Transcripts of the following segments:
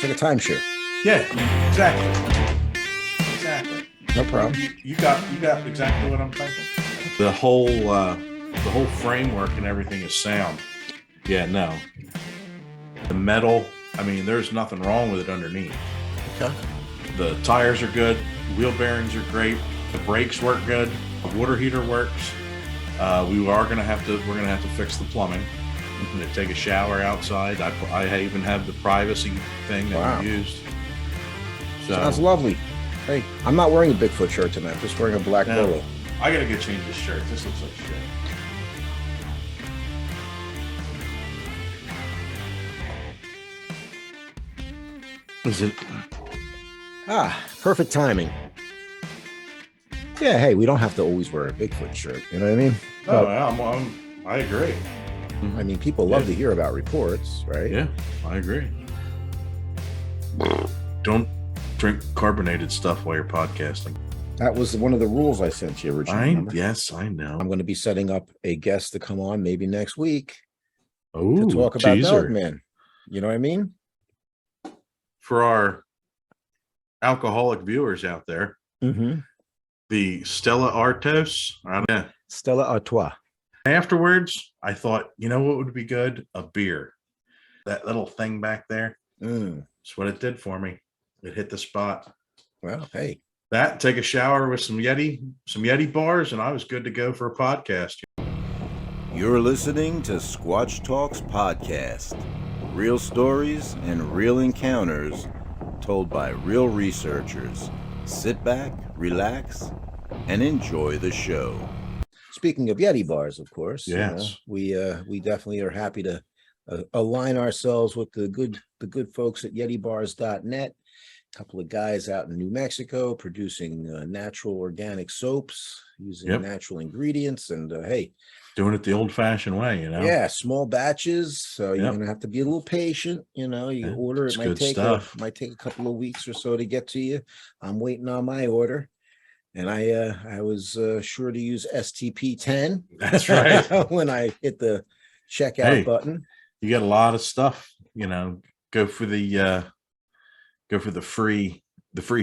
It's like a timeshare. Yeah, exactly. Exactly. No problem. You got exactly what I'm thinking. The whole framework and everything is sound. Yeah, no. The metal, I mean, there's nothing wrong with it underneath. Okay. The tires are good. Wheel bearings are great. The brakes work good. The water heater works. We're gonna have to fix the plumbing. I'm gonna take a shower outside. I even have the privacy thing that we used. So, sounds lovely. Hey, I'm not wearing a Bigfoot shirt tonight. I'm just wearing a black polo. I gotta go change this shirt. This looks like shit. Is it? Perfect timing. Yeah, hey, we don't have to always wear a Bigfoot shirt. You know what I mean? Oh, I agree. I mean, people love to hear about reports, right? Yeah, I agree. Don't drink carbonated stuff while you're podcasting. That was one of the rules I sent you originally. Yes, I know. I'm going to be setting up a guest to come on maybe next week to talk about Dogman. You know what I mean? For our alcoholic viewers out there, the Stella Artois. Stella Artois. Afterwards, I thought, you know what would be good? A beer. That little thing back there. That's what it did for me. It hit the spot. Well, hey. Take a shower with some Yeti bars, and I was good to go for a podcast. You're listening to Squatch Talks Podcast. Real stories and real encounters told by real researchers. Sit back, relax, and enjoy the show. Speaking of Yeti bars, of course, yes, we definitely are happy to align ourselves with the good folks at YetiBars.net. A couple of guys out in New Mexico producing natural organic soaps using natural ingredients, and hey, doing it the old-fashioned way, you know. Yeah, small batches, so you're gonna have to be a little patient. You know, you order it might take a couple of weeks or so to get to you. I'm waiting on my order. And I was sure to use STP10. That's right. When I hit the checkout button. You get a lot of stuff, you know. Go for the free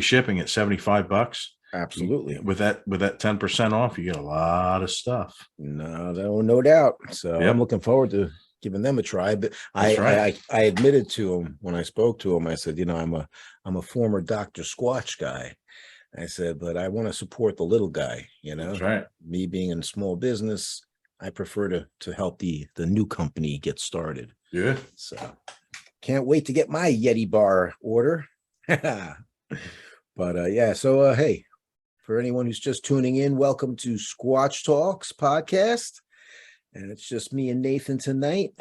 shipping at $75. Absolutely. With that 10% off, you get a lot of stuff. No doubt. So I'm looking forward to giving them a try. But I admitted to him when I spoke to him, I said, you know, I'm a former Dr. Squatch guy. I said, but I want to support the little guy, you know. That's right. Me being in small business, I prefer to help the new company get started. Yeah. So can't wait to get my Yeti bar order. But so hey, for anyone who's just tuning in, welcome to Squatch Talks Podcast. And it's just me and Nathan tonight.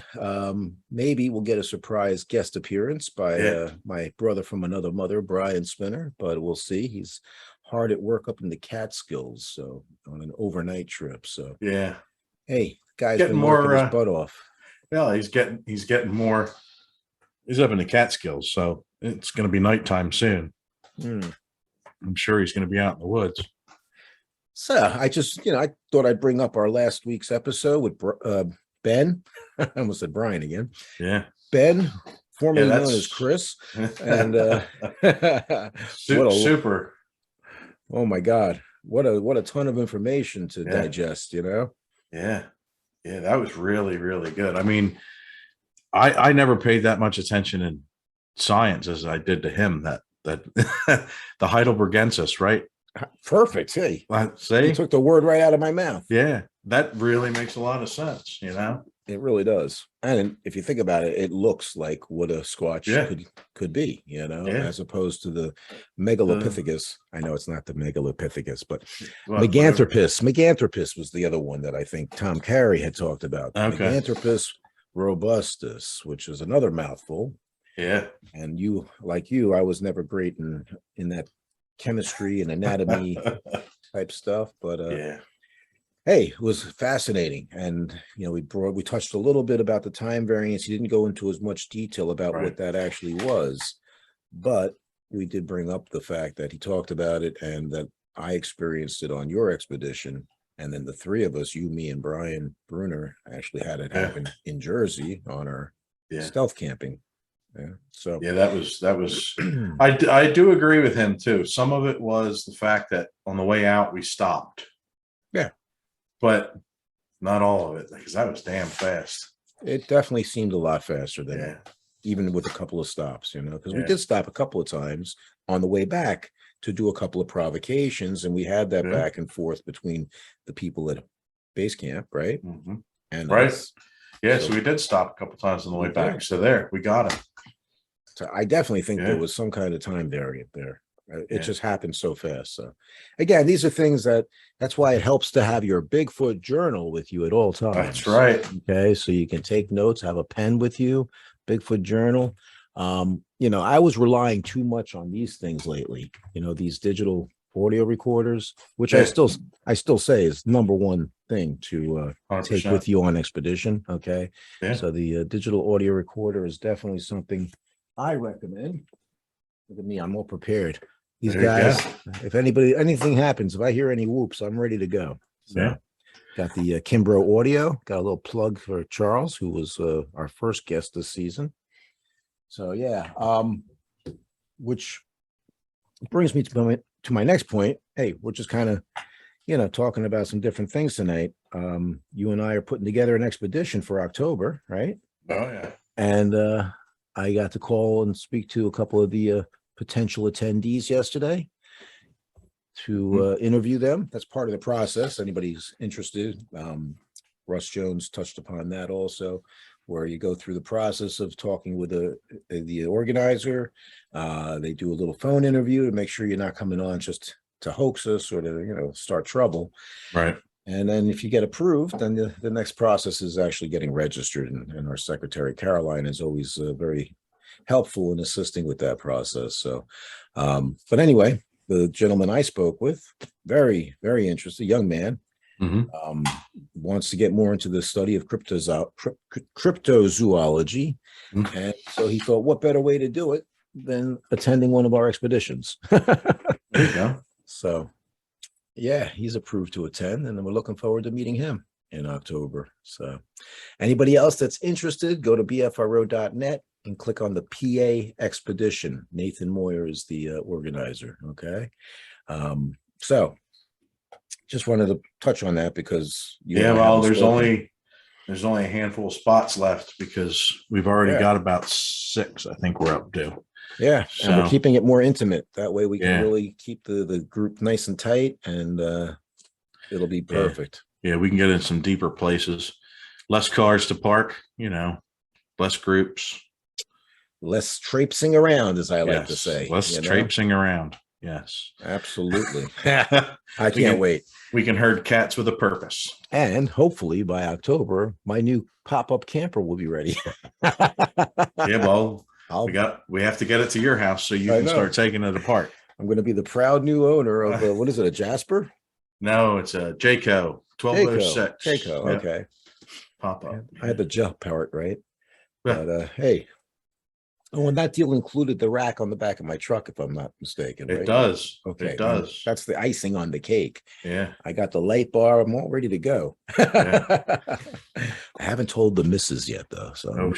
Maybe we'll get a surprise guest appearance by my brother from another mother, Brian Spinner, but we'll see. He's hard at work up in the Catskills, so on an overnight trip. So hey, guy's been working his butt off. Yeah, he's getting more. He's up in the Catskills, so it's going to be nighttime soon. I'm sure he's going to be out in the woods. So I just, I thought I'd bring up our last week's episode with Ben. I almost said Brian again. Yeah. Ben, formerly known as Chris. And super. Oh my God. What a ton of information to digest, you know? Yeah. Yeah, that was really, really good. I mean, I never paid that much attention in science as I did to him, that the Heidelbergensis, right? Perfect. Hey, see, you took the word right out of my mouth. Yeah, that really makes a lot of sense. You know, it really does. And if you think about it, it looks like what a Squatch could be. You know, as opposed to the Megalopithecus. I know it's not the Megalopithecus, but Meganthropus. Meganthropus was the other one that I think Tom Carey had talked about. Meganthropus robustus, which is another mouthful. Yeah, and I was never great in that chemistry and anatomy type stuff, but hey, it was fascinating. And we touched a little bit about the time variance. He didn't go into as much detail about what that actually was, but we did bring up the fact that he talked about it and that I experienced it on your expedition. And then the three of us, you, me, and Brian Bruner, actually had it happen in Jersey on our stealth camping. Yeah. So Yeah, that was. I do agree with him too. Some of it was the fact that on the way out we stopped. Yeah. But not all of it, because that was damn fast. it definitely seemed a lot faster than Yeah. even with a couple of stops, because we Yeah. did stop a couple of times on the way back to do a couple of provocations, and we had that Yeah. back and forth between the people at base camp, right? Mm-hmm. And Right. us. Yeah, so we did stop a couple times on the way back. So there, we got him. So I definitely think there Yeah. was some kind of time variant there. It Yeah. just happened so fast. So again, these are things that's why it helps to have your Bigfoot journal with you at all times. That's right. Okay. So you can take notes, have a pen with you, Bigfoot journal. I was relying too much on these things lately, these digital audio recorders, which Yeah. I still say is number one thing to take 100%. with you on expedition. Okay. Yeah. So the digital audio recorder is definitely something I recommend. Look at me, I'm all prepared. These There you guys, go. if anything happens, if I hear any whoops, I'm ready to go. So Yeah. got the Kimbrough audio, got a little plug for Charles, who was our first guest this season. So yeah, which brings me to my next point. Hey, we're just kind of talking about some different things tonight. You and I are putting together an expedition for October, right? Oh yeah. And I got to call and speak to a couple of the potential attendees yesterday to interview them. That's part of the process. Anybody's interested. Russ Jones touched upon that also, where you go through the process of talking with the organizer. They do a little phone interview to make sure you're not coming on just to hoax us or to start trouble. Right. And then if you get approved, then the next process is actually getting registered. And our secretary, Caroline, is always very helpful in assisting with that process. So, but anyway, the gentleman I spoke with, very, very interested, young man, wants to get more into the study of cryptozoology. And so he thought, what better way to do it than attending one of our expeditions? There you go. So, yeah, he's approved to attend, and then we're looking forward to meeting him in October. So anybody else that's interested, go to bfro.net and click on the PA expedition. Nathan Moyer is the organizer. Okay. So just wanted to touch on that because there's only a handful of spots left because we've already got about 6, I think we're up to. Yeah, so, and we're keeping it more intimate. That way we can really keep the group nice and tight, and it'll be perfect. Yeah, we can get in some deeper places. Less cars to park, less groups. Less traipsing around, as I like to say. Less traipsing around. Yes. Absolutely. I can't wait. We can herd cats with a purpose. And hopefully by October, my new pop-up camper will be ready. Yeah, well, we have to get it to your house so you can start taking it apart. I'm going to be the proud new owner of what is it, a Jasper? No, it's a Jayco 1206. Jayco, okay. Pop up. I had the gel part, right? But hey. Oh, and that deal included the rack on the back of my truck, if I'm not mistaken. Right? It does. Okay. It does. That's the icing on the cake. Yeah. I got the light bar. I'm all ready to go. I haven't told the missus yet, though. So I'm going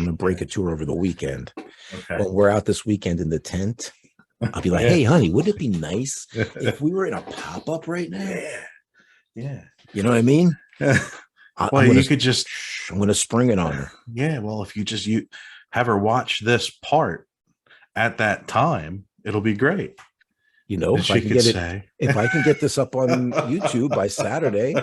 to break it to her over the weekend. Okay. When we're out this weekend in the tent, I'll be like, hey, honey, wouldn't it be nice if we were in a pop-up right now? Yeah. You know what I mean? I'm going to spring it on her. Yeah. Well, if you have her watch this part at that time, it'll be great. If I can get this up on YouTube by Saturday,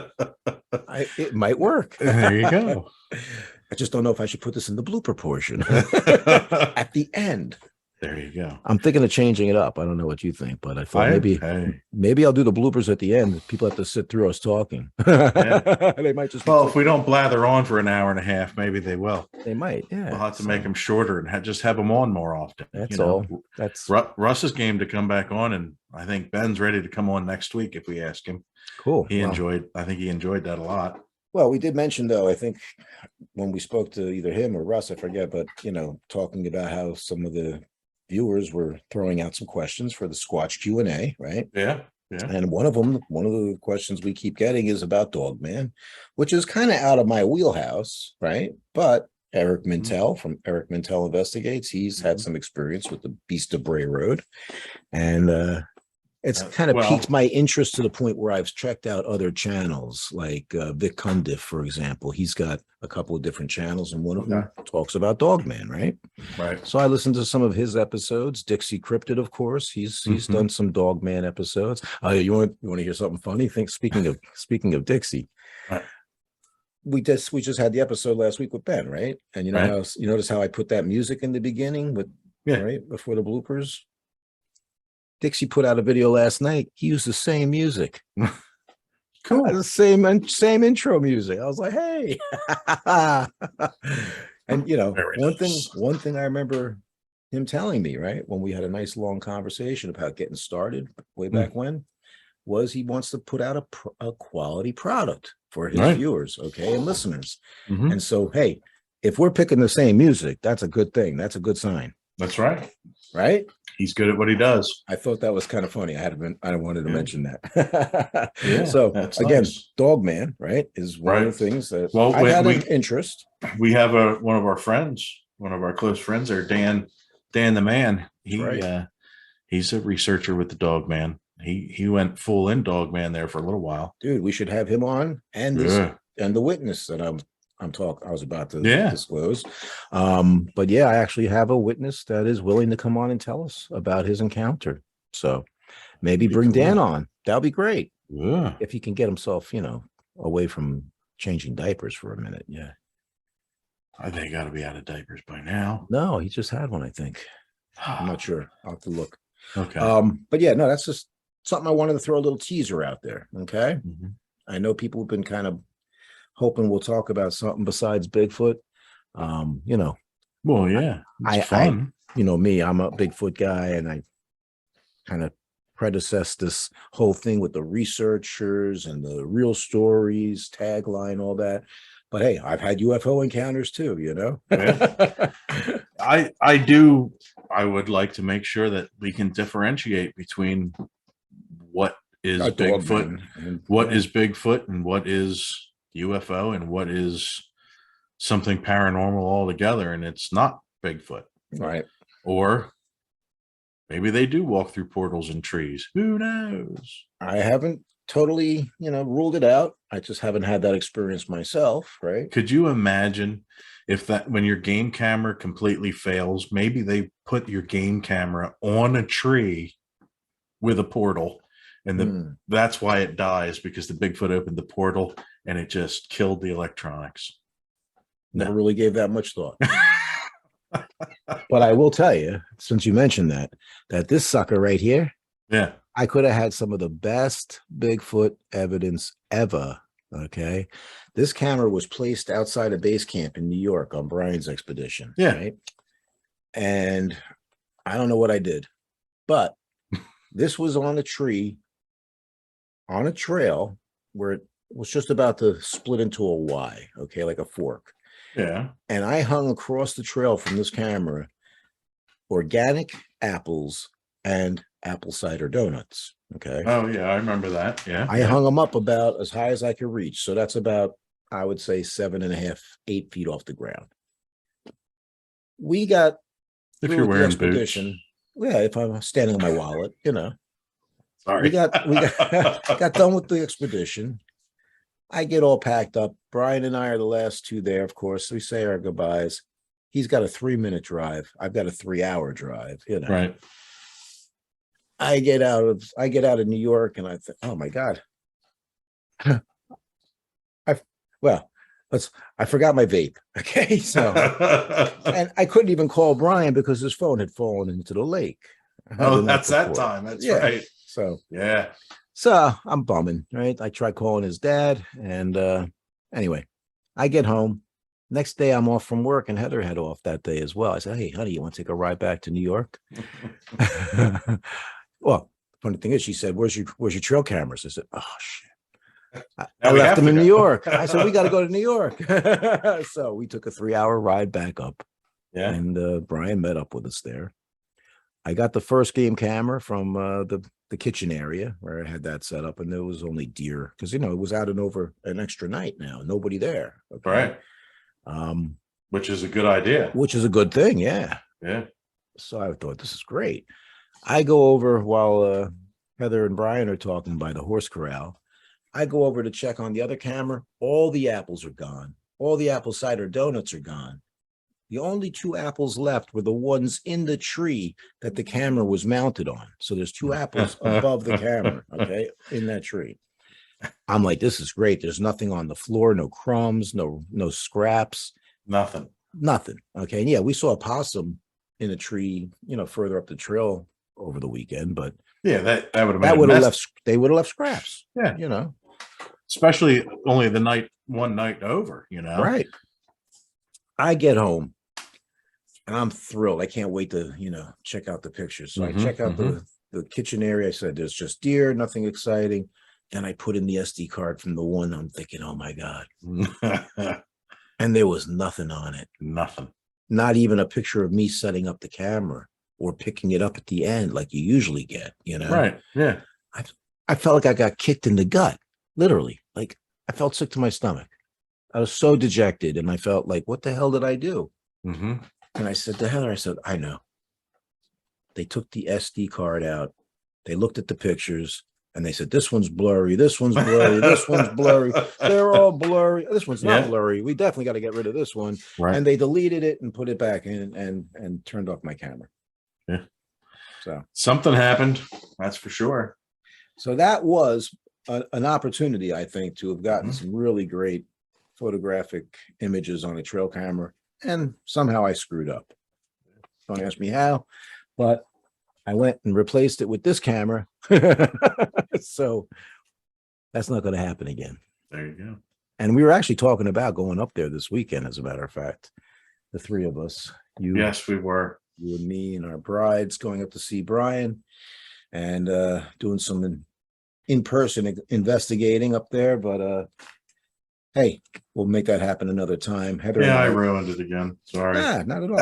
it might work. There you go. I just don't know if I should put this in the blooper portion at the end. There you go. I'm thinking of changing it up. I don't know what you think, but I thought maybe I'll do the bloopers at the end. People have to sit through us talking. They might just. Well, if we don't blather on for an hour and a half, maybe they will. They might. Yeah. We'll have to make them shorter and just have them on more often. That's all. That's Russ's game to come back on, and I think Ben's ready to come on next week if we ask him. Cool. I think he enjoyed that a lot. Well, we did mention, though, I think when we spoke to either him or Russ, I forget, but talking about how some of the viewers were throwing out some questions for the Squatch Q&A, right? Yeah. And one of the questions we keep getting is about Dogman, which is kind of out of my wheelhouse, right? But Eric Mintel from Eric Mintel Investigates. He's had some experience with the Beast of Bray Road, and it's kind of piqued my interest to the point where I've checked out other channels like Vic Cundiff, for example. He's got a couple of different channels, and one of them talks about Dogman, right? Right. So I listened to some of his episodes. Dixie Cryptid, of course, he's done some Dogman episodes. You want to hear something funny? Speaking of Dixie, right. we just had the episode last week with Ben, right? And you know how you notice how I put that music in the beginning with right before the bloopers. Dixie put out a video last night. He used the same music. Cool. The same intro music. I was like, hey. And you know, one thing I remember him telling me, right, when we had a nice long conversation about getting started way back when, was he wants to put out a quality product for his viewers, okay, and listeners. And so, hey, if we're picking the same music, that's a good thing. That's a good sign. That's right. Right? He's good at what he does. I thought that was kind of funny. I wanted to mention that. Yeah, so again, nice. Dogman, right, is one of the things that I had an interest. We have one of our friends, one of our close friends there, Dan the Man. He's a researcher with the Dogman. He went full in Dogman there for a little while. Dude, we should have him on, and the witness that I was about to disclose. But yeah, I actually have a witness that is willing to come on and tell us about his encounter. So maybe bring Dan on. That'll be great. Yeah. If he can get himself, away from changing diapers for a minute. Yeah. I think he got to be out of diapers by now. No, he just had one, I think. I'm not sure. I'll have to look. Okay. But yeah, no, that's just something I wanted to throw a little teaser out there. Okay. I know people have been kind of hoping we'll talk about something besides Bigfoot. Well, yeah, it's fun. Me, I'm a Bigfoot guy, and I kind of predecessed this whole thing with the researchers and the real stories, tagline, all that. But hey, I've had UFO encounters too, Yeah. I would like to make sure that we can differentiate between what is Bigfoot, is Bigfoot, and what is UFO, and what is something paranormal altogether, and it's not Bigfoot. Right. Or maybe they do walk through portals and trees. Who knows? I haven't totally, ruled it out. I just haven't had that experience myself, right? Could you imagine if when your game camera completely fails, maybe they put your game camera on a tree with a portal, and that's why it dies, because the Bigfoot opened the portal and it just killed the electronics. Never really gave that much thought. But I will tell you, since you mentioned that this sucker right here, I could have had some of the best Bigfoot evidence ever. Okay. This camera was placed outside a base camp in New York on Brian's expedition. Yeah. Right? And I don't know what I did, but this was on a tree, on a trail where it was just about to split into a Y, okay, like a fork. Yeah. And I hung across the trail from this camera organic apples and apple cider donuts. Okay. Oh, yeah. I remember that. Yeah. I hung them up about as high as I could reach. So that's about, I would say, 7.5, 8 feet off the ground. We got, if you're wearing boots. Yeah, if I'm standing on my wallet, Sorry. We got got done with the expedition. I get all packed up. Brian and I are the last two there, of course. We say our goodbyes. He's got a 3-minute drive. I've got a 3-hour drive, Right. I get out of New York, and I think, oh my God. I forgot my vape. Okay. So and I couldn't even call Brian because his phone had fallen into the lake. Oh, that's that time. That's right. So yeah. So I'm bumming, right? I tried calling his dad, and anyway, I get home. Next day, I'm off from work, and Heather had off that day as well. I said, "Hey, honey, you want to take a ride back to New York?" Well, funny thing is, she said, "Where's your trail cameras?" I said, "Oh shit, I left them in New York." I said, "We got to go to New York." So we took a 3-hour ride back up. Yeah, and Brian met up with us there. I got the first game camera from the kitchen area where I had that set up, and there was only deer because it was out and over an extra night now, nobody there. Okay? Right. which is a good idea. which is a good thing. Yeah. Yeah. So I thought this is great. I go over while Heather and Brian are talking by the horse corral. I go over to check on the other camera. All the apples are gone. All the apple cider donuts are gone. The only 2 apples left were the ones in the tree that the camera was mounted on. So there's 2 apples above the camera, okay, in that tree. I'm like, this is great. There's nothing on the floor, no crumbs, no scraps, Nothing. Okay. And yeah, we saw a possum in a tree, further up the trail over the weekend, but Yeah, that would have that been would have left, they would have left scraps. Yeah. Especially only one night over, Right. I get home and I'm thrilled. I can't wait to, check out the pictures. So I check out the kitchen area. I said, there's just deer, nothing exciting. Then I put in the SD card from the one. I'm thinking, oh my God. And there was nothing on it. Nothing. Not even a picture of me setting up the camera or picking it up at the end like you usually get, Right. Yeah. I felt like I got kicked in the gut, literally. Like I felt sick to my stomach. I was so dejected and I felt like, what the hell did I do? Mm-hmm. And I said to Heather, I know. They took the SD card out. They looked at the pictures and they said, this one's blurry. This one's blurry. This one's blurry. They're all blurry. This one's not blurry. We definitely got to get rid of this one. Right. And they deleted it and put it back in and turned off my camera. Yeah. So something happened. That's for sure. So that was an opportunity, I think, to have gotten some really great photographic images on a trail camera. And somehow I screwed up. Don't ask me how, but I went and replaced it with this camera. So that's not going to happen again. There you go. And we were actually talking about going up there this weekend, as a matter of fact, the 3 of us. Yes, we were. You and me and our brides going up to see Brian and doing some in-person investigating up there. But hey, we'll make that happen another time. Heather and I ruined it again. Sorry. Nah, not at all.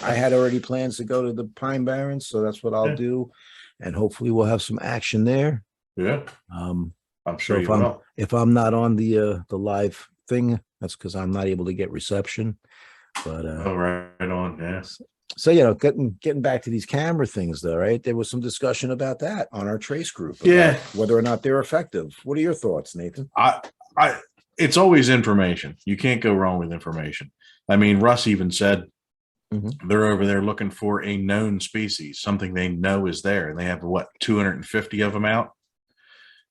I had already plans to go to the Pine Barrens, so that's what I'll do. And hopefully we'll have some action there. Yeah. I'm sure you will. If I'm not on the live thing, that's because I'm not able to get reception. But right on. Yes. So getting back to these camera things though, right? There was some discussion about that on our trace group. Yeah. Whether or not they're effective. What are your thoughts, Nathan? It's always information. You can't go wrong with information. I mean, Russ even said they're over there looking for a known species, something they know is there. And they have 250 of them out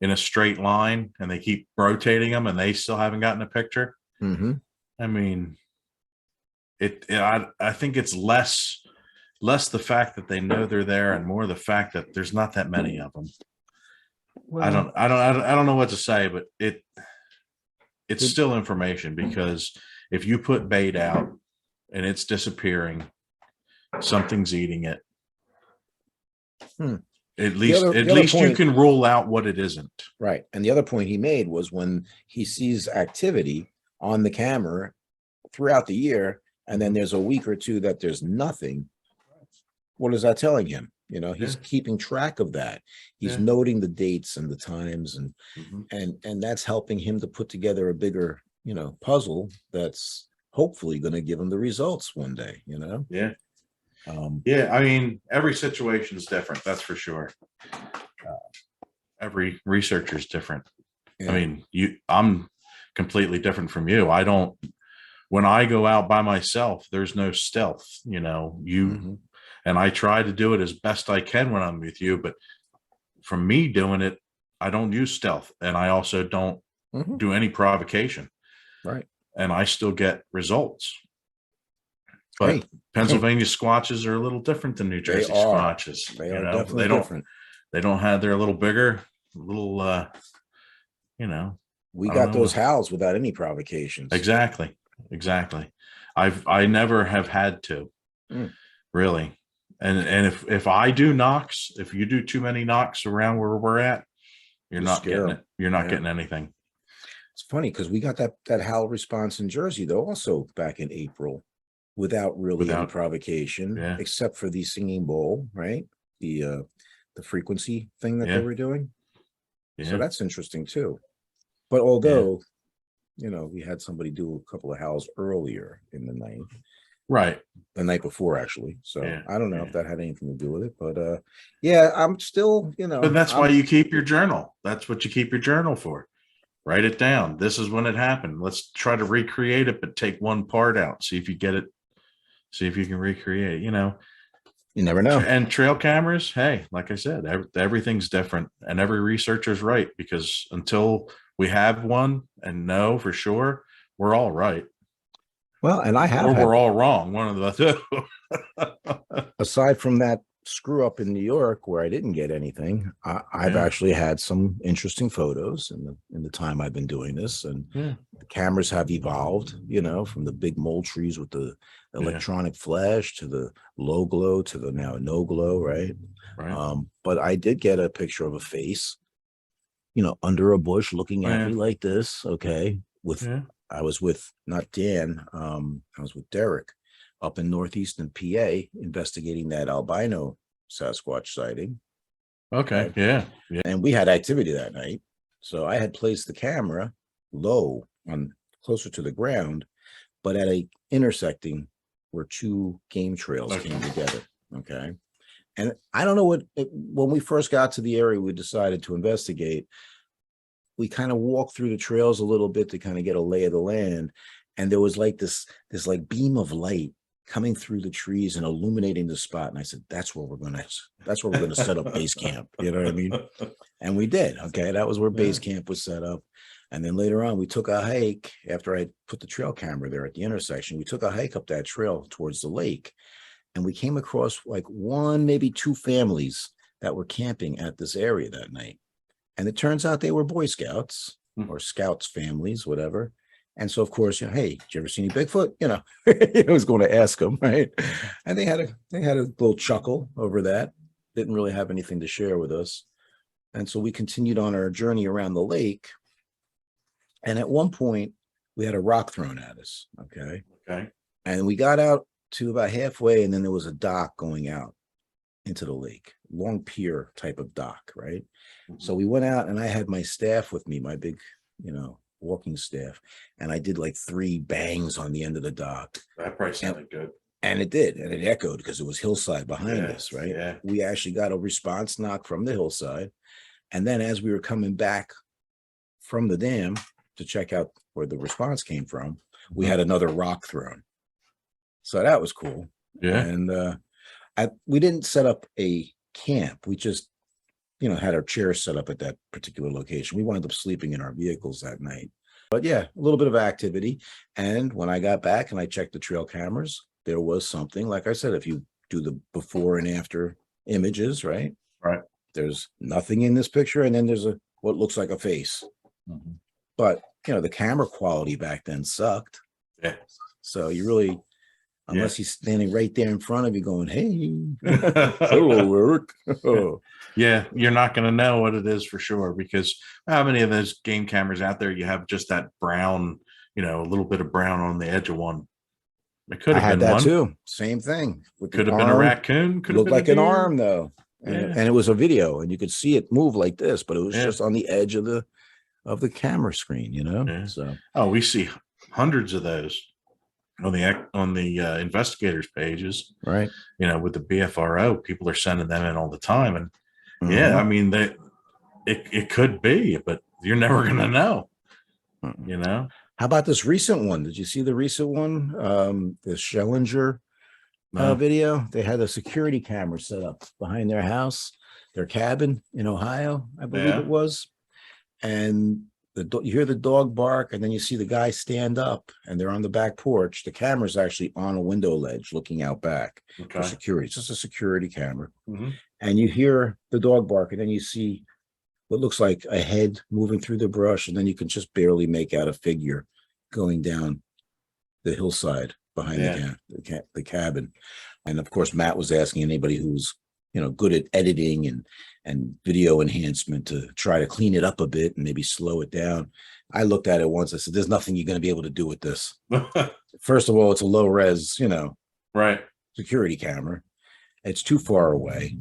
in a straight line, and they keep rotating them, and they still haven't gotten a picture. I mean, I think it's less the fact that they know they're there, and more the fact that there's not that many of them. Well, I don't know what to say, but it's still information, because if you put bait out and it's disappearing, something's eating it. At least you can rule out what it isn't. Right. And the other point he made was when he sees activity on the camera throughout the year, and then there's a week or two that there's nothing, what is that telling him? He's keeping track of that. He's noting the dates and the times, and that's helping him to put together a bigger, puzzle that's hopefully going to give him the results one day, Yeah. I mean, every situation is different. That's for sure. Every researcher is different. Yeah. I mean, I'm completely different from you. When I go out by myself, there's no stealth, and I try to do it as best I can when I'm with you. But from me doing it, I don't use stealth, and I also don't do any provocation. Right. And I still get results. But Pennsylvania squatches are a little different than New Jersey squatches. They are definitely different. They don't have, they're a little bigger, we got those howls without any provocations. Exactly. I never have had to, really. And if I do knocks, if you do too many knocks around where we're at, you're not getting it. You're not getting anything. It's funny because we got that howl response in Jersey though, also back in April, without any provocation, except for the singing bowl, right? The frequency thing that they were doing. Yeah. So that's interesting too. But although we had somebody do a couple of howls earlier in the night. Right. The night before, actually. So Yeah, I don't know yeah. if that had anything to do with it, but yeah, I'm still, But that's why you keep your journal. That's what you keep your journal for. Write it down. This is when it happened. Let's try to recreate it, but take one part out. See if you get it. See if you can recreate, you never know. And trail cameras, hey, like I said, everything's different, and every researcher's right, because until we have one and know for sure, we're all right. Well, and I have, or we're all wrong. One of the two. Aside from that screw up in New York where I didn't get anything, I've actually had some interesting photos in the time I've been doing this, and the cameras have evolved, from the big mole trees with the electronic flash to the low glow to the now no glow, right? But I did get a picture of a face, under a bush looking at me like this. Okay, I was with not Dan, I was with Derek up in northeastern PA investigating that albino Sasquatch sighting. Okay. Yeah. And we had activity that night. So I had placed the camera low on closer to the ground, but at a intersecting where two game trails came together. Okay. And I don't know when we first got to the area, we decided to investigate. We kind of walked through the trails a little bit to kind of get a lay of the land. And there was like this like beam of light coming through the trees and illuminating the spot. And I said, that's where we're going to set up base camp. You know what I mean? And we did. Okay. That was where base camp was set up. And then later on, we took a hike after I put the trail camera there at the intersection. We took a hike up that trail towards the lake, and we came across like one, maybe two families that were camping at this area that night. And it turns out they were Boy Scouts or Scouts families, whatever. And so, of course, hey, did you ever see any Bigfoot? I was going to ask them, right? And they had a little chuckle over that. Didn't really have anything to share with us. And so we continued on our journey around the lake. And at one point, we had a rock thrown at us. Okay. And we got out to about halfway, and then there was a dock going out into the lake, long pier type of dock, right? So we went out, and I had my staff with me, my big, walking staff, and I did like 3 bangs on the end of the dock. That probably sounded good. And it did, and it echoed because it was hillside behind us, right? Yeah. We actually got a response knock from the hillside. And then as we were coming back from the dam to check out where the response came from, we had another rock thrown. So that was cool. Yeah. And we didn't set up a camp. We just, had our chairs set up at that particular location. We wound up sleeping in our vehicles that night. But yeah, a little bit of activity. And when I got back and I checked the trail cameras, there was something, like I said, if you do the before and after images, right? Right. There's nothing in this picture. And then there's what looks like a face. But, the camera quality back then sucked. Yeah. So you really, unless he's standing right there in front of you going, hey, hello, Eric. Yeah, you're not going to know what it is for sure, because how many of those game cameras out there, you have just that brown, a little bit of brown on the edge of one. It could have been that one too. Same thing. Could have been a raccoon. Could look like an arm though. And it was a video, and you could see it move like this, but it was just on the edge of the camera screen, So we see hundreds of those on the investigators pages, right? With the BFRO, people are sending them in all the time, and I mean it could be, but you're never gonna know. How about this recent one? Did you see the recent one? The Schellinger video. They had a security camera set up behind their house, their cabin in Ohio, I believe it was, and you hear the dog bark, and then you see the guy stand up, and they're on the back porch. The camera's actually on a window ledge looking out back for security. It's just a security camera. And you hear the dog bark, and then you see what looks like a head moving through the brush, and then you can just barely make out a figure going down the hillside behind the cabin. And of course, Matt was asking anybody who's good at editing and video enhancement to try to clean it up a bit and maybe slow it down. I looked at it once. I said, there's nothing you're going to be able to do with this. First of all, it's a low res, right, security camera. It's too far away.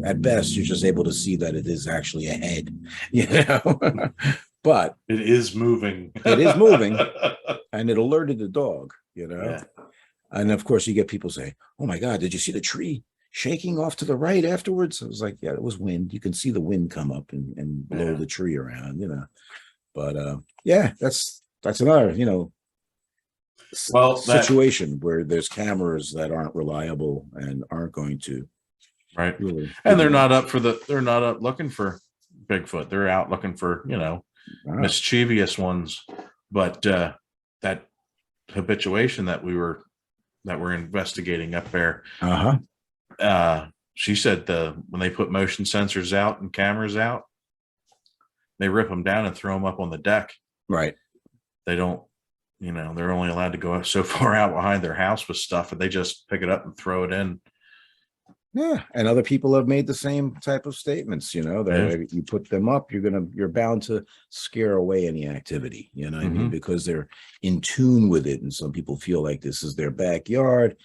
At best, you're just able to see that it is actually a head, but it is moving. It is moving. And it alerted the dog, Yeah. And of course, you get people say, "Oh my God, did you see the tree shaking off to the right afterwards?" I was like, "Yeah, it was wind. You can see the wind come up and blow the tree around, But yeah, that's another, situation where there's cameras that aren't reliable and aren't going to Right. really. And they're not up looking for Bigfoot. They're out looking for, mischievous ones. But that habituation that we're investigating up there, she said when they put motion sensors out and cameras out, they rip them down and throw them up on the deck. Right. They don't, they're only allowed to go so far out behind their house with stuff, and they just pick it up and throw it in. Yeah, and other people have made the same type of statements. That you put them up, you're bound to scare away any activity. You know what I mean? Because they're in tune with it, and some people feel like this is their backyard.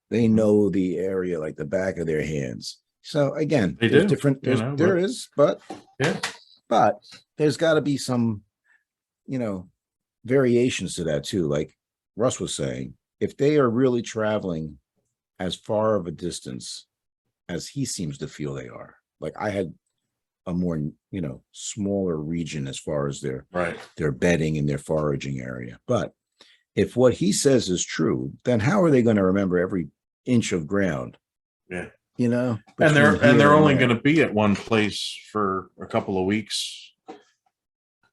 They know the area like the back of their hands. So again, there's different. But there's got to be some, variations to that too. Like Russ was saying, if they are really traveling as far of a distance as he seems to feel they are, like I had a more, smaller region as far as their bedding and their foraging area. But if what he says is true, then how are they going to remember every inch of ground? Yeah. And they're only going to be at one place for a couple of weeks,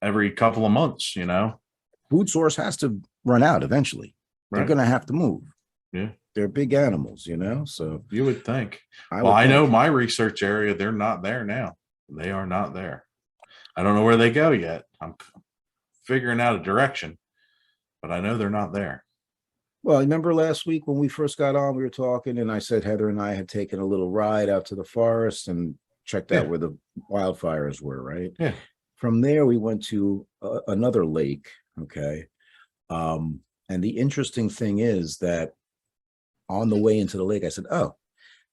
every couple of months, Food source has to run out eventually. They're going to have to move. Yeah. They're big animals, so you would think. I know my research area, they're not there now. They are not there. I don't know where they go yet. I'm figuring out a direction, but I know they're not there. Well, remember last week when we first got on, we were talking and I said Heather and I had taken a little ride out to the forest and checked out where the wildfires were, right? Yeah. From there, we went to another lake. Okay. And the interesting thing is that on the way into the lake, I said, "Oh,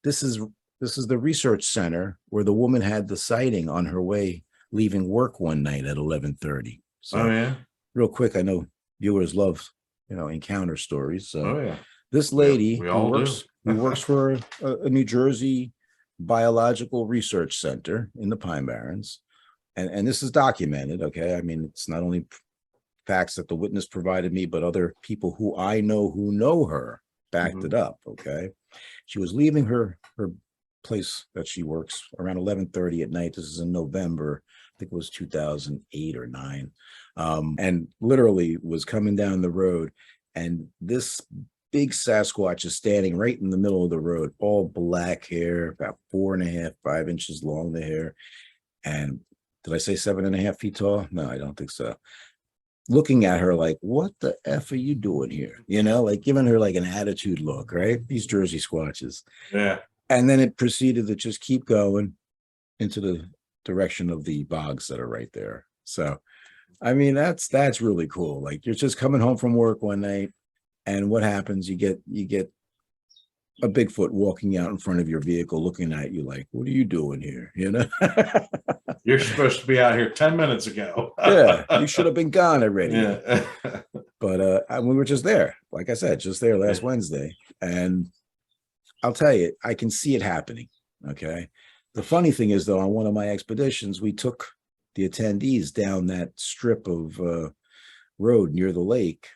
this is the research center where the woman had the sighting on her way leaving work one night at 11:30. So, real quick, I know viewers love, encounter stories. So, this lady who works for a New Jersey biological research center in the Pine Barrens, and this is documented. Okay, I mean, it's not only facts that the witness provided me, but other people who I know who know her backed it up. Okay, she was leaving her place that she works around 11:30 at night. This is in November. I think it was 2008 or 9, and literally was coming down the road, and this big Sasquatch is standing right in the middle of the road, all black hair, about 4.5, 5 inches long, the hair. And did I say 7.5 feet tall? No, I don't think so. Looking at her like, "What the F are you doing here?" Like giving her like an attitude look, right? These Jersey Squatches. Yeah. And then it proceeded to just keep going into the direction of the bogs that are right there. So, I mean, that's really cool. Like you're just coming home from work one night, and what happens? You get a Bigfoot walking out in front of your vehicle, looking at you like, "What are you doing here?" You're supposed to be out here 10 minutes ago. Yeah, you should have been gone already. Yeah. But we were just there, like I said, just there last Wednesday, and I'll tell you, I can see it happening. Okay. The funny thing is, though, on one of my expeditions, we took the attendees down that strip of road near the lake,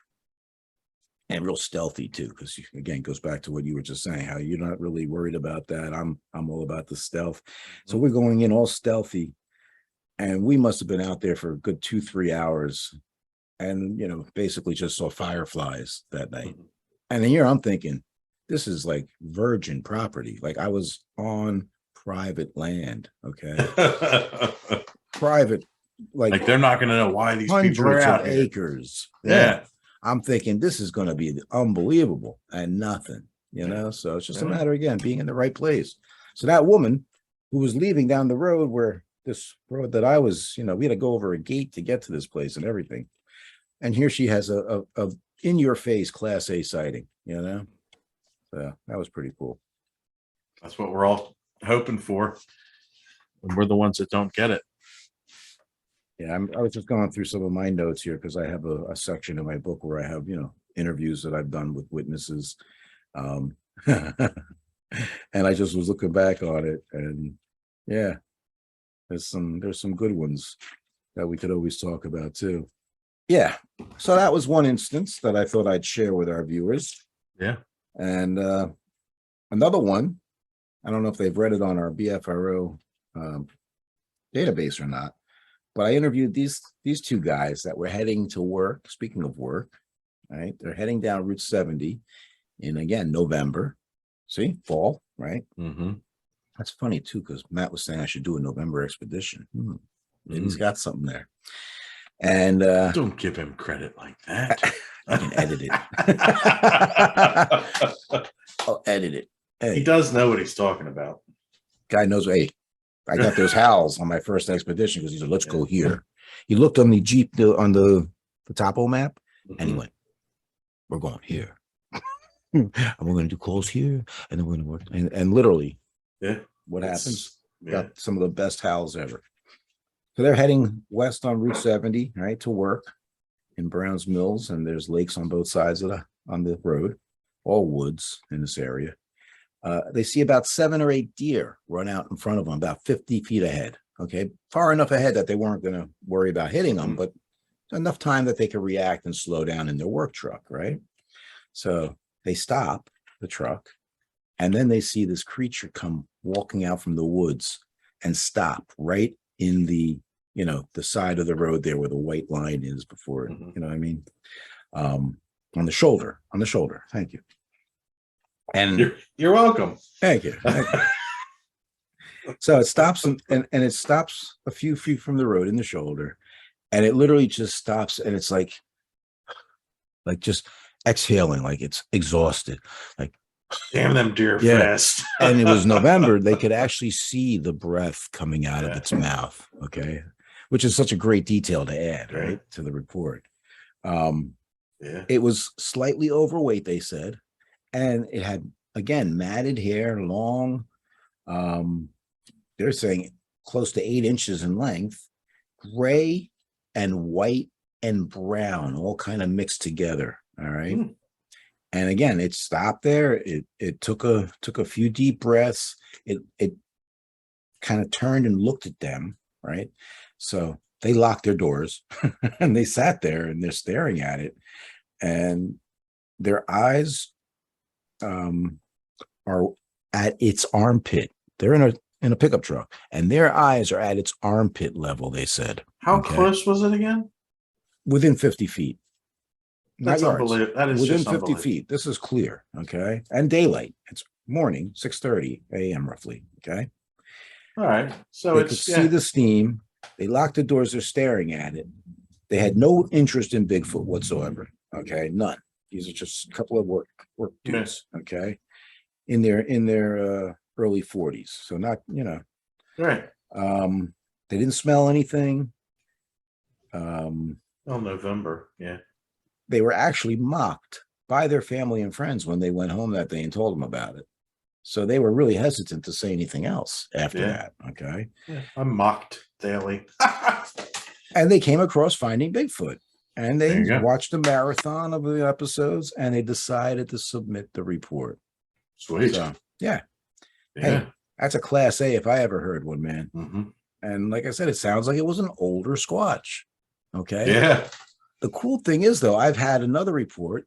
and real stealthy too, because again, goes back to what you were just saying, how you're not really worried about that. I'm all about the stealth. So we're going in all stealthy, and we must have been out there for a good 2-3 hours, and basically just saw fireflies that night. And then here I'm thinking, this is like virgin property. Like I was on private land. Okay. Private, like they're not going to know why these people are out here. Acres. Yeah. I'm thinking this is going to be unbelievable, and nothing, so it's just a matter, again, being in the right place. So that woman who was leaving down the road where this road that I was, we had to go over a gate to get to this place and everything. And here she has a in your face Class A sighting, So that was pretty cool. That's what we're all hoping for. And we're the ones that don't get it. Yeah, I was just going through some of my notes here because I have a section in my book where I have, interviews that I've done with witnesses. Um, and I just was looking back on it, and yeah, there's some good ones that we could always talk about too. Yeah. So that was one instance that I thought I'd share with our viewers. Yeah. And another one, I don't know if they've read it on our BFRO database or not, but I interviewed these two guys that were heading to work. Speaking of work, right? They're heading down Route 70 in, again, November. See, fall, right? Mm-hmm. That's funny too, because Matt was saying I should do a November expedition. Maybe he's got something there. And don't give him credit like that. I can edit it. I'll edit it. Hey, He does know what he's talking about. guy knows. Hey, I got those howls on my first expedition because he said, "Let's go here." He looked on the Jeep on the topo map, and he went, "We're going here, and we're going to do calls here, and then we're going to work." And literally, what happens? Got some of the best howls ever. So they're heading west on Route 70, right, to work in Browns Mills, and there's lakes on both sides of on the road, all woods in this area. They see about 7 or 8 deer run out in front of them, about 50 feet ahead. Okay, far enough ahead that they weren't going to worry about hitting them, but enough time that they could react and slow down in their work truck, right? So they stop the truck, and then they see this creature come walking out from the woods and stop right in the the side of the road there where the white line is before it, you know what I mean? On the shoulder. Thank you. And you're welcome. Thank you. So it stops and it stops a few feet from the road in the shoulder, and it literally just stops, and it's like just exhaling, like it's exhausted, like damn them deer fast. And it was November. They could actually see the breath coming out of its mouth. Okay, which is such a great detail to add, right, to the report. It was slightly overweight, they said, and it had, again, matted hair, long. They're saying close to 8 inches in length, gray and white and brown, all kind of mixed together. All right. And again, it stopped there. It took a few deep breaths. It kind of turned and looked at them, right? So they locked their doors and they sat there and they're staring at it, and their eyes are at its armpit. They're in a pickup truck, and their eyes are at its armpit level, they said. How close was it again? Within 50 feet. That's unbelievable. That is within 50 feet. This is clear, okay? And daylight. It's morning, 6:30 a.m. roughly, okay? All right. So they could see the steam. They locked the doors. They're staring at it. They had no interest in Bigfoot whatsoever, okay? None. These are just a couple of work dudes, okay? In their early 40s. So not, Right. They didn't smell anything. November, They were actually mocked by their family and friends when they went home that day and told them about it. So they were really hesitant to say anything else after that. Okay. Yeah, I'm mocked daily. And they came across Finding Bigfoot, and they watched a marathon of the episodes, and they decided to submit the report. Sweet. So, yeah. Hey, that's a class A if I ever heard one, man. Mm-hmm. And like I said, it sounds like it was an older Squatch. Okay. Yeah. The cool thing is, though, I've had another report,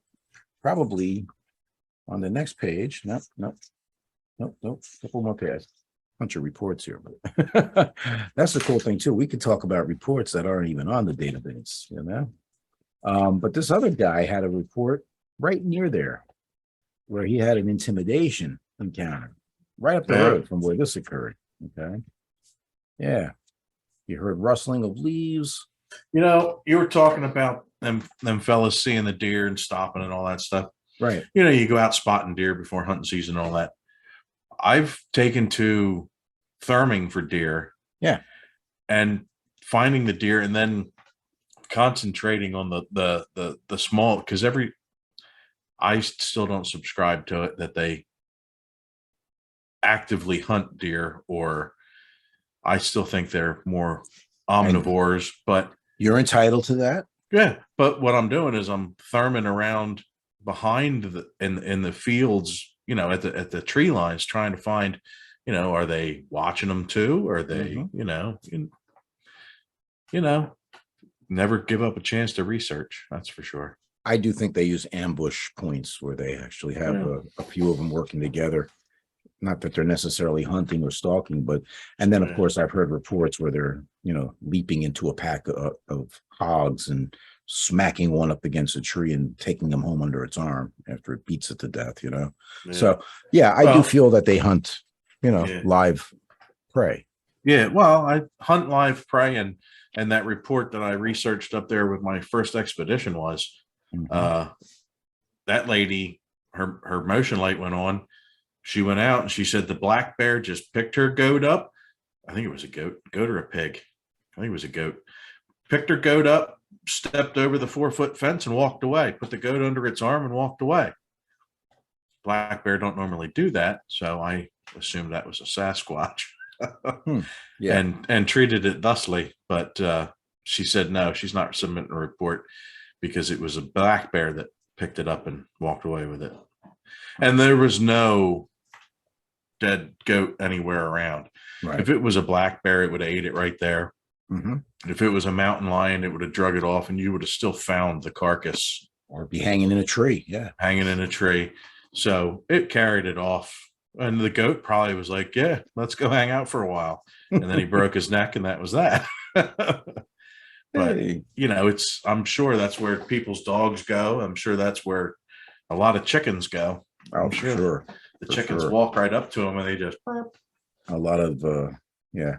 probably on the next page. Nope. Couple more pages. Bunch of reports here. But that's the cool thing, too. We could talk about reports that aren't even on the database, But this other guy had a report right near there where he had an intimidation encounter right up the road from where this occurred. Okay. Yeah. You heard rustling of leaves. You were talking about them fellas seeing the deer and stopping and all that stuff. Right. You go out spotting deer before hunting season and all that. I've taken to therming for deer. Yeah. And finding the deer and then concentrating on the small, because I still don't subscribe to it that they actively hunt deer, or I still think they're more omnivores, but you're entitled to that. yeah. But what I'm doing is I'm therming around behind in the fields, at the tree lines, trying to find, are they watching them too? Are they, never give up a chance to research. That's for sure. I do think they use ambush points where they actually have a few of them working together. Not that they're necessarily hunting or stalking, but, and then of course I've heard reports where they're, leaping into a pack of hogs and smacking one up against a tree and taking them home under its arm after it beats it to death, Yeah. So yeah, I do feel that they hunt, live prey. Yeah. Well, I hunt live prey, and that report that I researched up there with my first expedition was, that lady, her motion light went on. She went out and she said the black bear just picked her goat up. I think it was a goat or a pig. I think it was a goat. Picked her goat up, stepped over the 4-foot fence and walked away, put the goat under its arm and walked away. Black bear don't normally do that. So I assumed that was a Sasquatch. Yeah. And treated it thusly. But she said, no, she's not submitting a report because it was a black bear that picked it up and walked away with it. And there was no dead goat anywhere around. Right. If it was a black bear, it would have ate it right there. Mm-hmm. If it was a mountain lion, it would have drug it off and you would have still found the carcass. Or be hanging in a tree. Yeah. Hanging in a tree. So it carried it off. And the goat probably was like, yeah, let's go hang out for a while. And then he broke his neck and that was that. But, I'm sure that's where people's dogs go. I'm sure that's where a lot of chickens go. Oh, for sure. The chickens walk right up to them and they just burp. A lot of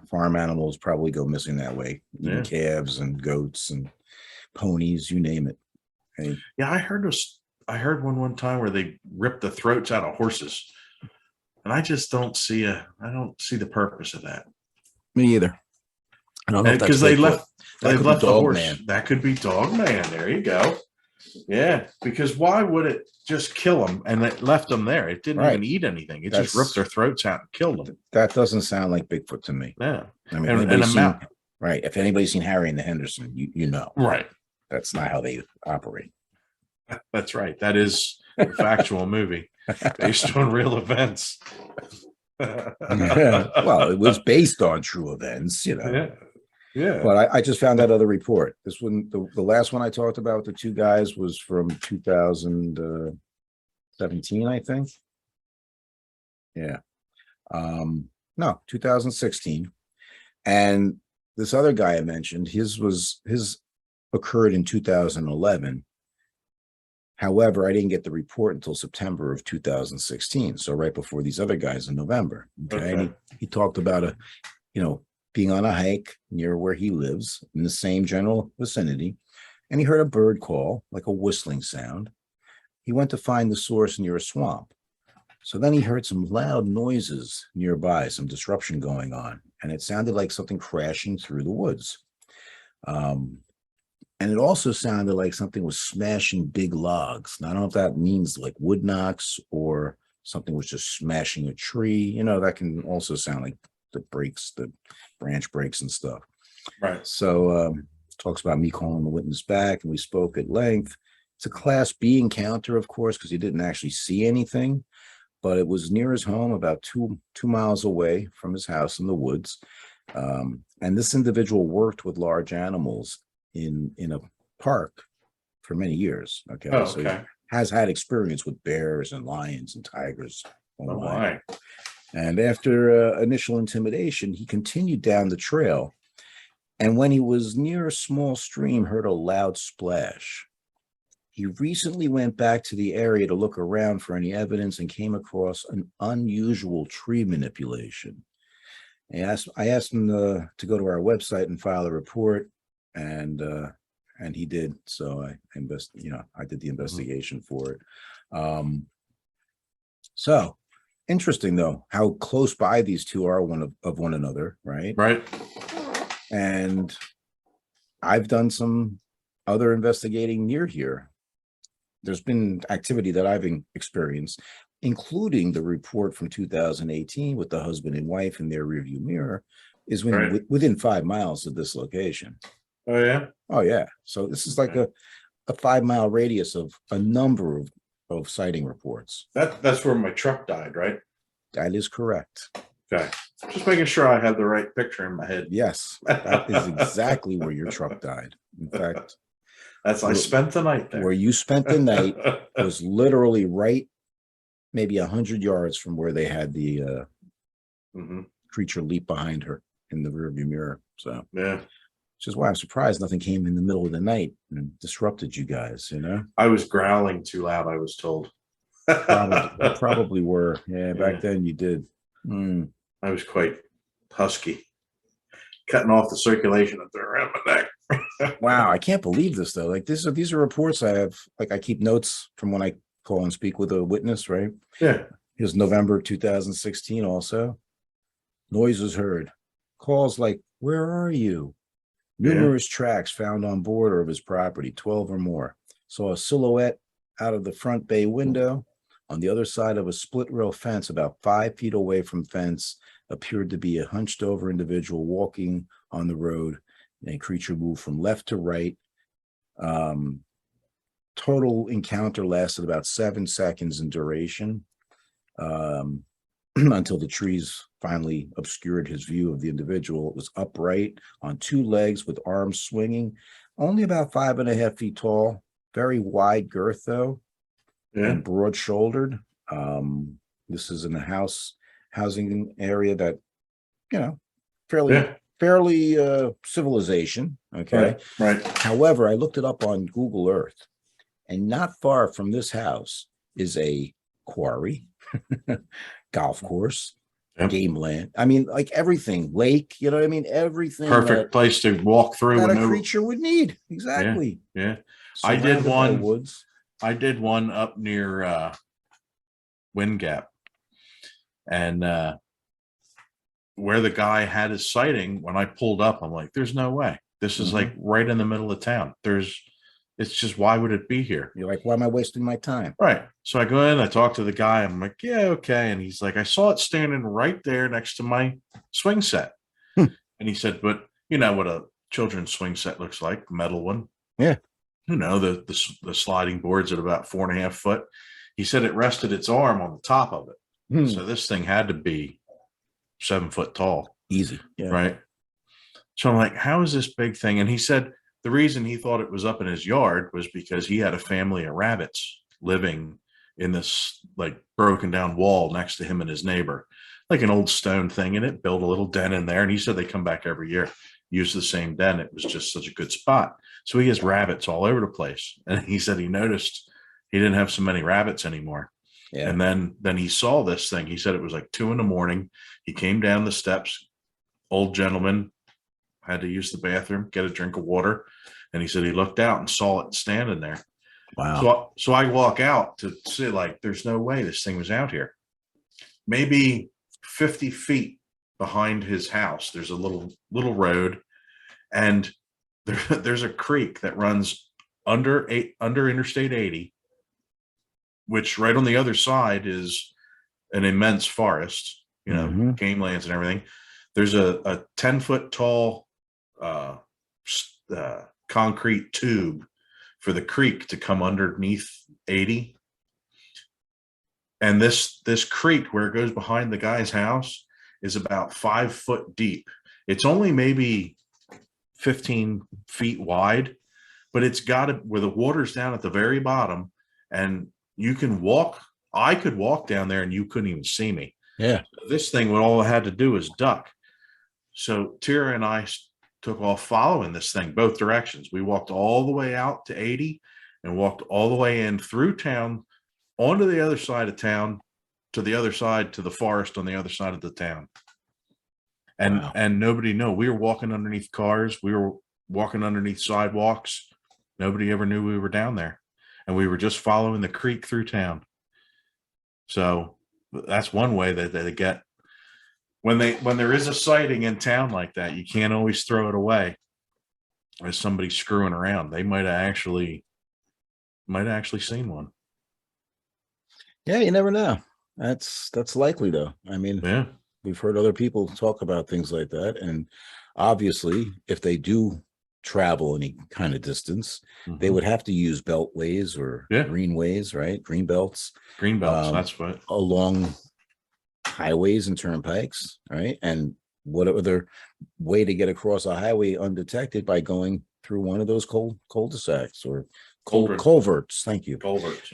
farm animals probably go missing that way. Even calves and goats and ponies, you name it. Hey. Yeah, I heard one time where they ripped the throats out of horses. And I just don't see the purpose of that. Me either. I don't know because they left the horse. Man. That could be Dogman. There you go. Yeah, because why would it just kill them and it left them there? It didn't even eat anything. It just ripped their throats out and killed them. That doesn't sound like Bigfoot to me. Yeah. I mean, right. If anybody's seen Harry and the Henderson, you know. Right. That's not how they operate. That's right. That is a factual movie based on real events. Well, it was based on true events, Yeah. But I just found that other report. This one, the last one I talked about with the two guys was from 2017, I think. Yeah. No, 2016. And this other guy I mentioned, his occurred in 2011. However, I didn't get the report until September of 2016. So right before these other guys in November. Okay. And he talked about being on a hike near where he lives in the same general vicinity. And he heard a bird call, like a whistling sound. He went to find the source near a swamp. So then he heard some loud noises nearby, some disruption going on. And it sounded like something crashing through the woods. And it also sounded like something was smashing big logs. Now, I don't know if that means like wood knocks or something was just smashing a tree. That can also sound like the branch breaks and stuff. Right. So talks about me calling the witness back and we spoke at length. It's a Class B encounter, of course, because he didn't actually see anything, but it was near his home, about two miles away from his house in the woods. And this individual worked with large animals in a park for many years. Okay. Oh, so he has had experience with bears and lions and tigers. Oh, my. And after initial intimidation, he continued down the trail. And when he was near a small stream, heard a loud splash. He recently went back to the area to look around for any evidence and came across an unusual tree manipulation. I asked him to go to our website and file a report, and he did. So I did the investigation for it. So interesting though how close by these two are one another, right? Right. And I've done some other investigating near here. There's been activity that I've experienced, including the report from 2018 with the husband and wife in their rearview mirror, is Right. within 5 miles of this location. Oh yeah. Oh yeah. So this is like a 5 mile radius of a number of sighting reports. That's where my truck died, right? That is correct. Okay. Just making sure I have the right picture in my head. Yes, that is exactly where your truck died. In fact, I spent the night there. Where you spent the night was literally right, maybe 100 yards from where they had the creature leap behind her in the rearview mirror. So yeah, which is why I'm surprised nothing came in the middle of the night and disrupted you guys. I was growling too loud, I was told. Probably were. Yeah, back then you did. I was quite husky, cutting off the circulation up there around my neck. Wow, I can't believe this though. Like these are reports I have. Like I keep notes from when I call and speak with a witness, right? Yeah. Here's November 2016 also. Noise was heard. Calls like, where are you? Numerous tracks found on border of his property, 12 or more. Saw a silhouette out of the front bay window. On the other side of a split rail fence, about 5 feet away from fence, appeared to be a hunched over individual walking on the road. And a creature moved from left to right. Total encounter lasted about 7 seconds in duration, until the trees finally obscured his view of the individual. It was upright on 2 legs with arms swinging, only about 5.5 feet tall, very wide girth though, and broad shouldered. This is in a housing area that, fairly civilization. Okay. Right. However, I looked it up on Google Earth, and not far from this house is a quarry, golf course, game land. I mean, like everything, lake, you know what I mean? Everything. Perfect place to walk through. That a creature would need. Exactly. Yeah. I did one up near Wind Gap. And where the guy had his sighting, when I pulled up, I'm like, there's no way. This is like right in the middle of town. It's just, why would it be here? You're like, why am I wasting my time? Right. So I go in, I talk to the guy. I'm like, yeah, okay. And he's like, I saw it standing right there next to my swing set. And he said, but you know what a children's swing set looks like, metal one. Yeah. The sliding board's at about 4.5 foot. He said it rested its arm on the top of it. So this thing had to be 7 foot tall. Easy. Yeah. Right. So I'm like, how is this big thing? And he said the reason he thought it was up in his yard was because he had a family of rabbits living in this like broken down wall next to him and his neighbor, like an old stone thing, and it built a little den in there. And he said they come back every year, use the same den. It was just such a good spot. So he has rabbits all over the place. And he said he noticed he didn't have so many rabbits anymore. Yeah. And then he saw this thing. He said it was like 2 a.m. He came down the steps, old gentleman, had to use the bathroom, get a drink of water. And he said he looked out and saw it standing there. Wow. So I walk out to see, like, there's no way this thing was out here. Maybe 50 feet behind his house, there's a little road, and there's a creek that runs under Interstate 80, which right on the other side is an immense forest, game lands and everything. There's a 10-foot tall concrete tube for the creek to come underneath 80. And this creek, where it goes behind the guy's house, is about 5 foot deep. It's only maybe 15 feet wide, but it's got it where the water's down at the very bottom, and you can walk. I could walk down there and you couldn't even see me. Yeah. This thing, what all I had to do was duck. So Tira and I took off following this thing both directions. We walked all the way out to 80 and walked all the way in through town, onto the other side of town, to the other side, to the forest on the other side of the town. And wow. And nobody knew. We were walking underneath cars. We were walking underneath sidewalks. Nobody ever knew we were down there. And we were just following the creek through town. So that's one way that they get. When there is a sighting in town like that, you can't always throw it away as somebody screwing around. They might have actually seen one. Yeah, you never know. That's likely though. I mean, yeah. we've heard other people talk about things like that. And obviously, if they do travel any kind of distance, they would have to use beltways or greenways, right? Green belts. Green belts, that's what. Along highways and turnpikes, right? And what other way to get across a highway undetected by going through one of those cul-de-sacs or culverts. Thank you. Culverts,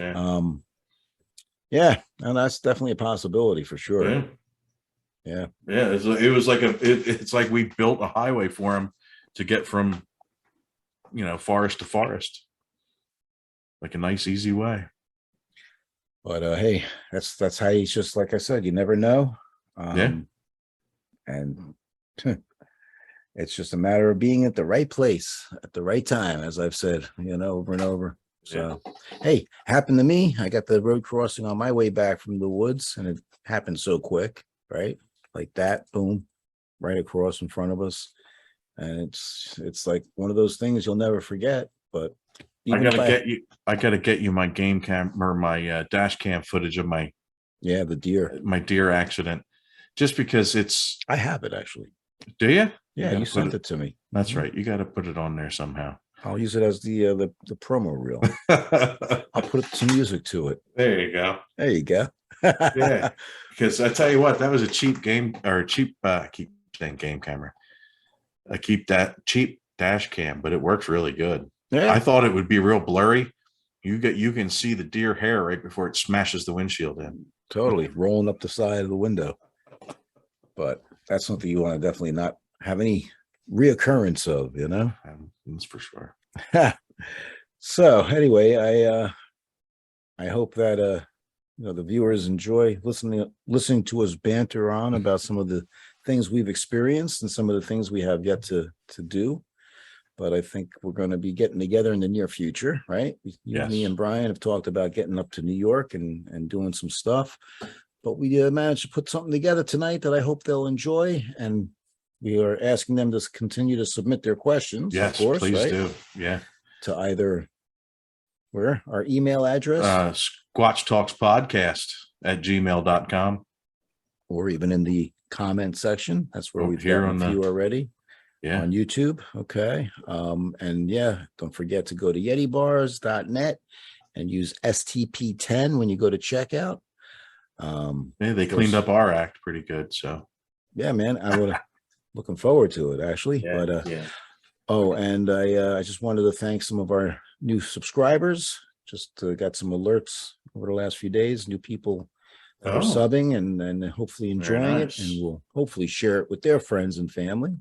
yeah, and that's definitely a possibility for sure. Yeah. It was like it's like we built a highway for him to get from, forest to forest, like a nice, easy way. But hey, that's how he's just like I said, you never know. And it's just a matter of being at the right place at the right time, as I've said, over and over. So, hey, happened to me. I got the road crossing on my way back from the woods, and it happened so quick, right? Like that, boom, right across in front of us. And it's like one of those things you'll never forget. But I gotta get you my game cam or my dash cam footage of my deer accident, just because I have it actually. Do you? Yeah, you sent it to me. That's right. You got to put it on there somehow. I'll use it as the promo reel. I'll put some music to it. There you go. There you go. Yeah, because I tell you what, that was a cheap game or cheap. I keep saying game camera. I keep that cheap dash cam, but it works really good. Yeah. I thought it would be real blurry. You can see the deer hair right before it smashes the windshield in. Totally rolling up the side of the window. But that's something you want to definitely not have any reoccurrence of, That's for sure. So anyway, I hope that the viewers enjoy listening to us banter on about some of the things we've experienced and some of the things we have yet to do. But I think we're going to be getting together in the near future, right? Me and Brian have talked about getting up to New York and doing some stuff. But we managed to put something together tonight that I hope they'll enjoy. And we are asking them to continue to submit their questions. Yes, of course, please right? do. Yeah. To either our email address, squatchtalkspodcast@gmail.com, or even in the comment section. That's where we've gotten a few already. Yeah. On YouTube. Okay. And don't forget to go to yetibars.net and use STP10 when you go to checkout. They cleaned up our act pretty good. So yeah, man, I would looking forward to it actually. And I just wanted to thank some of our new subscribers. Just got some alerts over the last few days, new people that are subbing and hopefully enjoying it, and will hopefully share it with their friends and family,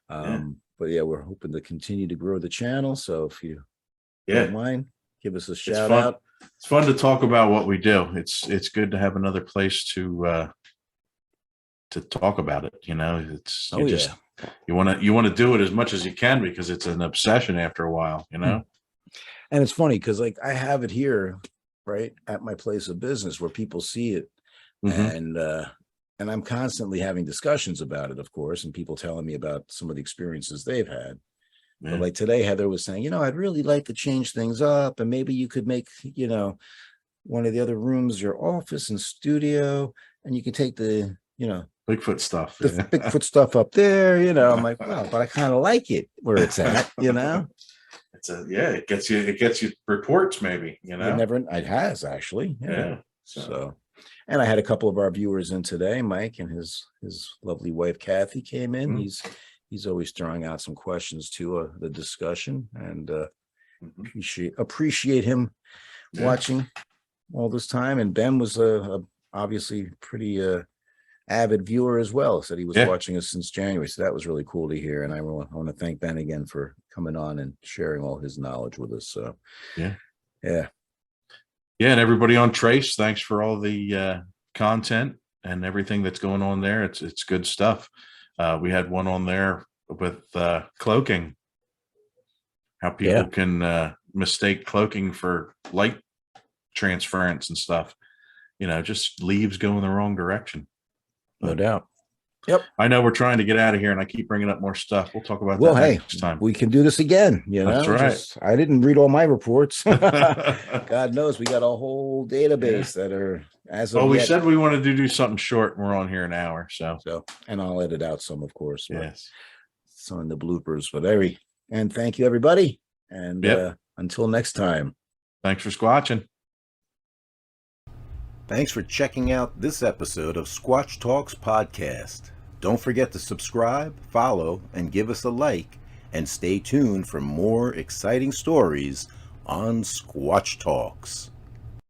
But we're hoping to continue to grow the channel. So if you don't mind, give us a shout out. It's fun to talk about what we do. It's good to have another place to talk about it. You want to do it as much as you can because it's an obsession after a while. And it's funny because like I have it here right at my place of business where people see it, and I'm constantly having discussions about it, of course, and people telling me about some of the experiences they've had. But like today, Heather was saying, I'd really like to change things up, and maybe you could make, one of the other rooms your office and studio, and you can take the, Bigfoot stuff, the Bigfoot stuff up there. I'm like, well, but I kind of like it where it's at, It gets you reports, maybe, It has actually, So, and I had a couple of our viewers in today. Mike and his lovely wife Kathy came in. He's always throwing out some questions to the discussion, and appreciate him watching all this time. And Ben was obviously pretty avid viewer as well. Said he was watching us since January, so that was really cool to hear. And I want to thank Ben again for coming on and sharing all his knowledge with us. So and everybody on Trace, thanks for all the content and everything that's going on there. It's good stuff. We had one on there with cloaking, how people can mistake cloaking for light transference and stuff, just leaves go in the wrong direction. No doubt. Yep. I know we're trying to get out of here and I keep bringing up more stuff. We'll talk about that next time. We can do this again. That's right. I didn't read all my reports. God knows we got a whole database that are as of Well, we yet. said we wanted to do something short, and we're on here an hour. So, And I'll edit out some, of course. But yes. it's on the bloopers. But and thank you, everybody. And until next time. Thanks for squatching. Thanks for checking out this episode of Squatch Talks Podcast. Don't forget to subscribe, follow, and give us a like. And stay tuned for more exciting stories on Squatch Talks.